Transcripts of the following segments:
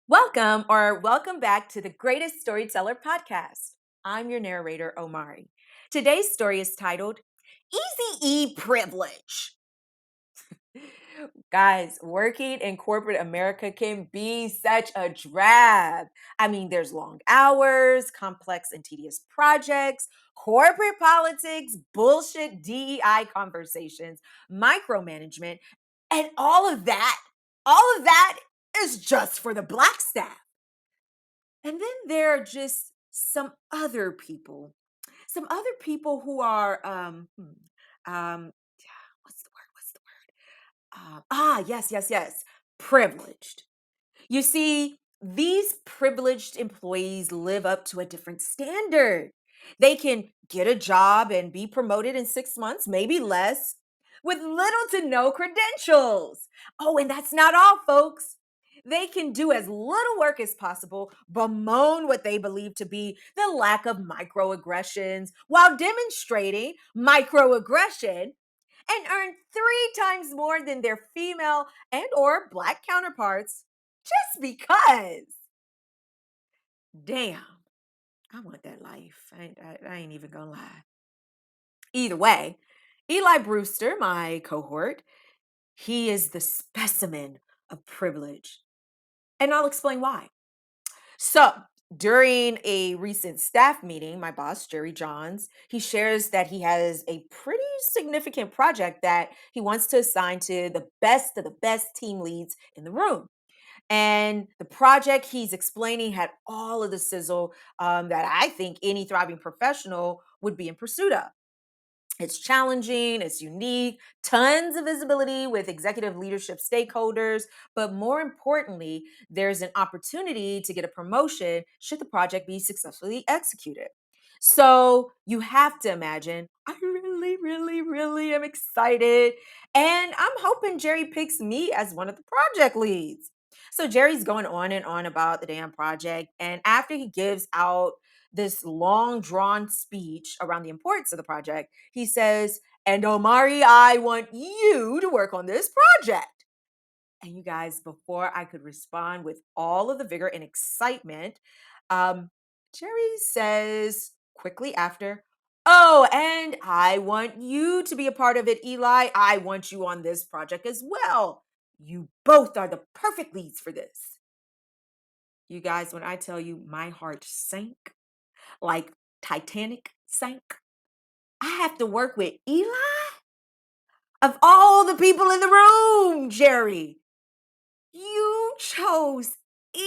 Welcome back to the Greatest Storyteller podcast. I'm your narrator, Omari. Today's story is titled Easy E Privilege. Guys, working in corporate America can be such a drag. I mean, there's long hours, complex and tedious projects, corporate politics, bullshit DEI conversations, micromanagement, and all of that is just for the black staff. And then there are just some other people who are what's the word? What's the word? Yes, privileged. You see, these privileged employees live up to a different standard. They can get a job and be promoted in 6 months, maybe less, with little to no credentials. Oh, and that's not all, folks. They can do as little work as possible, bemoan what they believe to be the lack of microaggressions while demonstrating microaggression and earn 3 times more than their female and or black counterparts just because. Damn, I want that life. I ain't even gonna lie. Either way, Eli Brewster, my cohort, he is the specimen of privilege. And I'll explain why. So, during a recent staff meeting, my boss, Jerry Johns, he shares that he has a pretty significant project that he wants to assign to the best of the best team leads in the room. And the project he's explaining had all of the sizzle that I think any thriving professional would be in pursuit of. It's challenging, it's unique, tons of visibility with executive leadership stakeholders, but more importantly, there's an opportunity to get a promotion should the project be successfully executed. So you have to imagine, I really, really, really am excited. And I'm hoping Jerry picks me as one of the project leads. So Jerry's going on and on about the damn project. And after he gives out this long drawn speech around the importance of the project, he says, and Omari, I want you to work on this project. And you guys, before I could respond with all of the vigor and excitement, um, Jerry says quickly after, oh, and I want you to be a part of it, Eli. I want you on this project as well. You both are the perfect leads for this. You guys, when I tell you my heart sank like Titanic sank, I have to work with Eli? Of all the people in the room, Jerry, you chose Eli?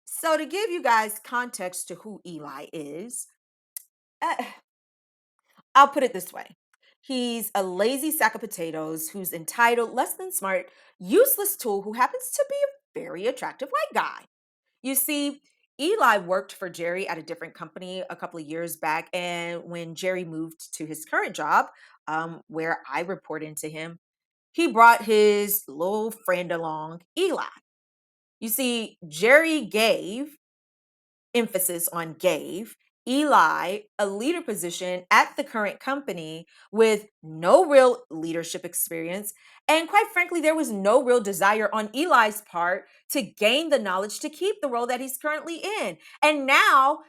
So, to give you guys context to who Eli is, uh, I'll put it this way. He's a lazy sack of potatoes who's entitled, less than smart, useless tool who happens to be a very attractive white guy. You see, Eli worked for Jerry at a different company a couple of years back. And when Jerry moved to his current job, where I report into him, he brought his little friend along, Eli. You see, Jerry gave, emphasis on gave, Eli a leader position at the current company with no real leadership experience. And quite frankly, there was no real desire on Eli's part to gain the knowledge to keep the role that he's currently in. And now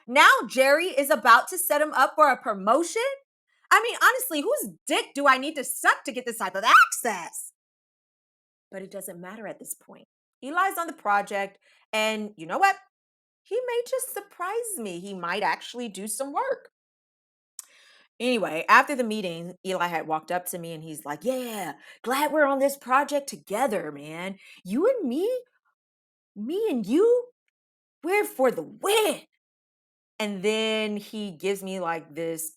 Jerry is about to set him up for a promotion. I mean, honestly, whose dick do I need to suck to get this type of access? But it doesn't matter at this point. Eli's on the project, and you know what? He may just surprise me. He might actually do some work. Anyway, after the meeting, Eli had walked up to me and he's like, yeah, glad we're on this project together, man. You and me and you, we're for the win. And then he gives me like this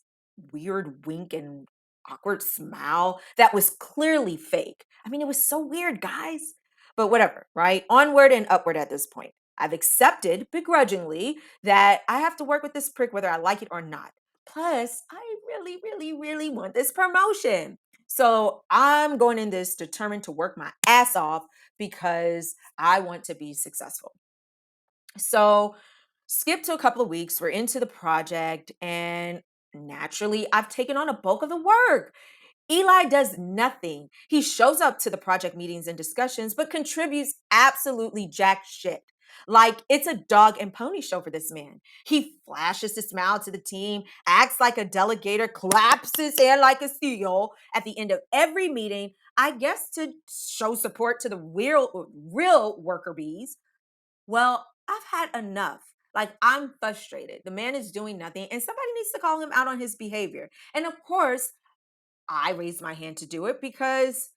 weird wink and awkward smile that was clearly fake. I mean, it was so weird, guys. But whatever, right? Onward and upward at this point. I've accepted begrudgingly that I have to work with this prick whether I like it or not. Plus, I really, really, really want this promotion. So I'm going in this determined to work my ass off because I want to be successful. So, skip to a couple of weeks, we're into the project, and naturally, I've taken on a bulk of the work. Eli does nothing. He shows up to the project meetings and discussions, but contributes absolutely jack shit. Like it's a dog and pony show for this man. He flashes his smile to the team, acts like a delegator, claps his hand like a seal at the end of every meeting, I guess to show support to the real worker bees. Well, I've had enough. Like, I'm frustrated. The man is doing nothing, and somebody needs to call him out on his behavior. And of course, I raised my hand to do it because,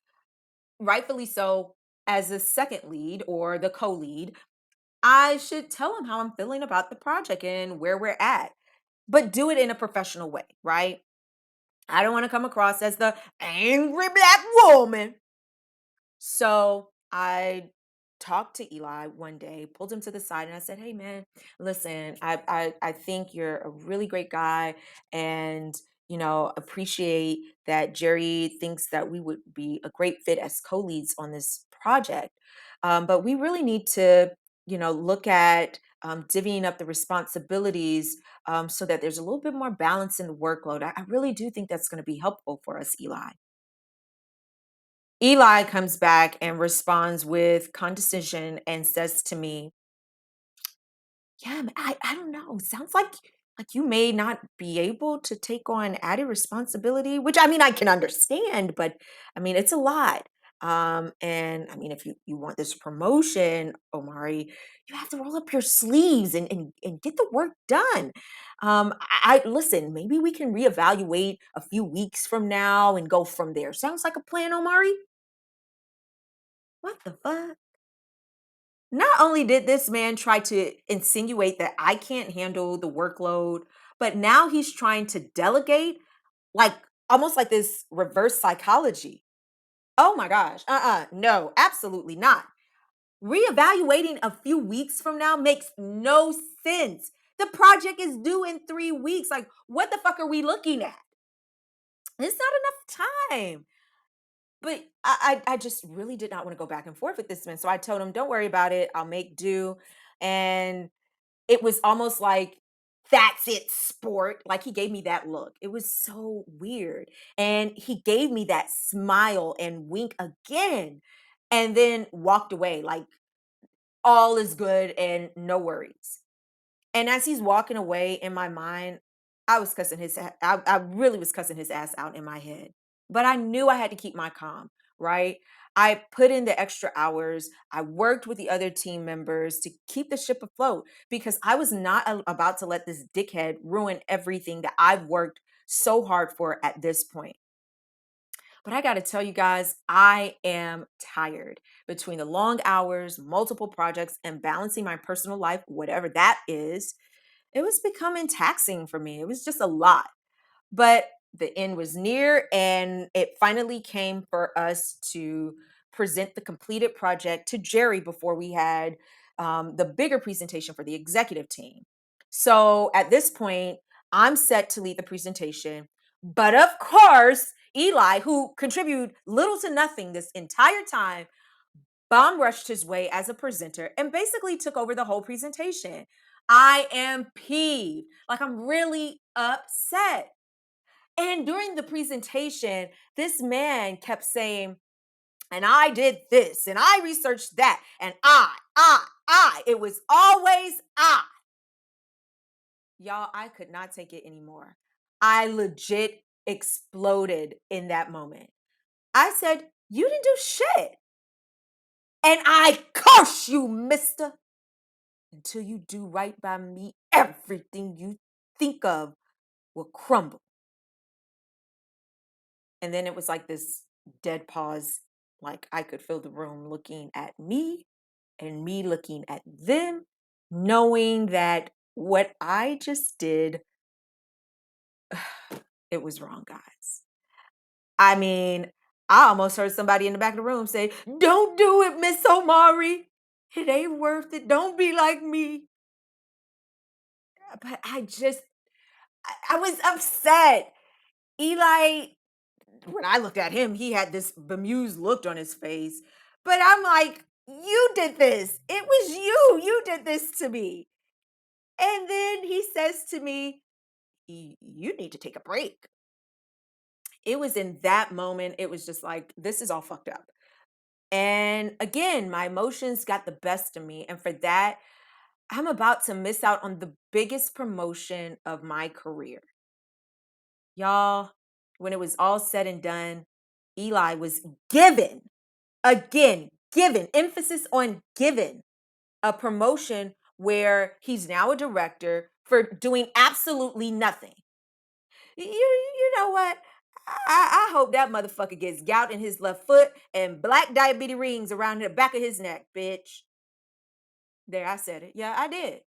rightfully so, as the second lead or the co lead, I should tell him how I'm feeling about the project and where we're at, but do it in a professional way, right? I don't want to come across as the angry black woman. So I talked to Eli one day, pulled him to the side, and I said, "Hey, man, listen, I think you're a really great guy, and appreciate that Jerry thinks that we would be a great fit as co-leads on this project, but we really need to, look at." Divvying up the responsibilities so that there's a little bit more balance in the workload. I really do think that's going to be helpful for us, Eli. Eli comes back and responds with condescension and says to me, "Yeah, I don't know. Sounds like you may not be able to take on added responsibility," which I mean I can understand, but I mean it's a lot. And I mean, if you want this promotion, Omari, you have to roll up your sleeves and get the work done. I listen, maybe we can reevaluate a few weeks from now and go from there. Sounds like a plan, Omari? What the fuck? Not only did this man try to insinuate that I can't handle the workload, but now he's trying to delegate, like almost like this reverse psychology. Oh my gosh. No, absolutely not. Reevaluating a few weeks from now makes no sense. The project is due in 3 weeks. Like, what the fuck are we looking at? It's not enough time. But I just really did not want to go back and forth with this man. So I told him, don't worry about it. I'll make do. And it was almost like, that's it, sport. Like he gave me that look. It was so weird. And he gave me that smile and wink again and then walked away like all is good and no worries. And as he's walking away in my mind, I was cussing I really was cussing his ass out in my head. But I knew I had to keep my calm, right? I put in the extra hours. I worked with the other team members to keep the ship afloat because I was not about to let this dickhead ruin everything that I've worked so hard for at this point. But I got to tell you guys, I am tired between the long hours, multiple projects, and balancing my personal life, whatever that is. It was becoming taxing for me. It was just a lot. But the end was near, and it finally came for us to present the completed project to Jerry before we had the bigger presentation for the executive team. So at this point, I'm set to lead the presentation. But of course, Eli, who contributed little to nothing this entire time, bomb rushed his way as a presenter and basically took over the whole presentation. I am peeved. Like, I'm really upset. And during the presentation, this man kept saying, and I did this, and I researched that, and I. It was always I. Y'all, I could not take it anymore. I legit exploded in that moment. I said, "You didn't do shit. And I curse you, mister. Until you do right by me, everything you think of will crumble." And then it was like this dead pause. Like I could feel the room looking at me and me looking at them, knowing that what I just did, it was wrong, guys. I mean, I almost heard somebody in the back of the room say, "Don't do it, Miss Omari. It ain't worth it. Don't be like me." But I was upset. Eli, when I looked at him, he had this bemused look on his face. But I'm like, "You did this. It was you. You did this to me." And then he says to me, "You need to take a break." It was in that moment, it was just like, this is all fucked up. And again, my emotions got the best of me. And for that, I'm about to miss out on the biggest promotion of my career. Y'all, when it was all said and done, Eli was given, again, given, emphasis on given, a promotion where he's now a director for doing absolutely nothing. You know what? I hope that motherfucker gets gout in his left foot and black diabetes rings around the back of his neck, bitch. There, I said it. Yeah, I did. And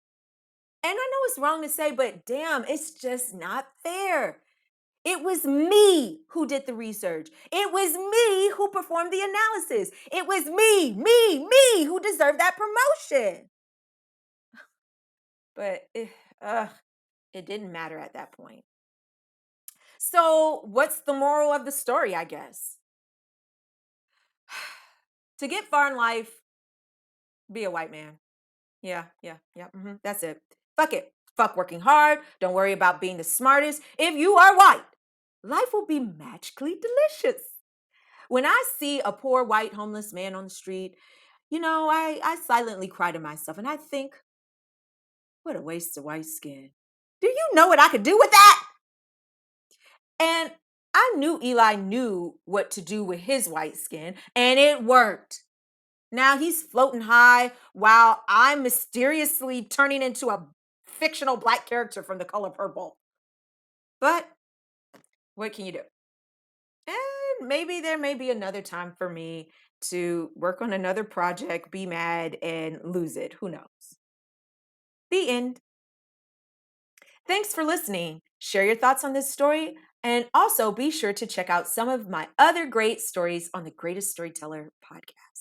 I know it's wrong to say, but damn, it's just not fair. It was me who did the research. It was me who performed the analysis. It was me who deserved that promotion. But it didn't matter at that point. So, what's the moral of the story, I guess? To get far in life, be a white man. Yeah. That's it. Fuck it. Fuck working hard. Don't worry about being the smartest. If you are white, life will be magically delicious. When I see a poor white homeless man on the street, I silently cry to myself and I think, what a waste of white skin. Do you know what I could do with that? And I knew Eli knew what to do with his white skin, and it worked. Now he's floating high while I'm mysteriously turning into a fictional black character from The Color Purple. But what can you do? And maybe there may be another time for me to work on another project, be mad, and lose it. Who knows? The end. Thanks for listening. Share your thoughts on this story, and also be sure to check out some of my other great stories on the Greatest Storyteller podcast.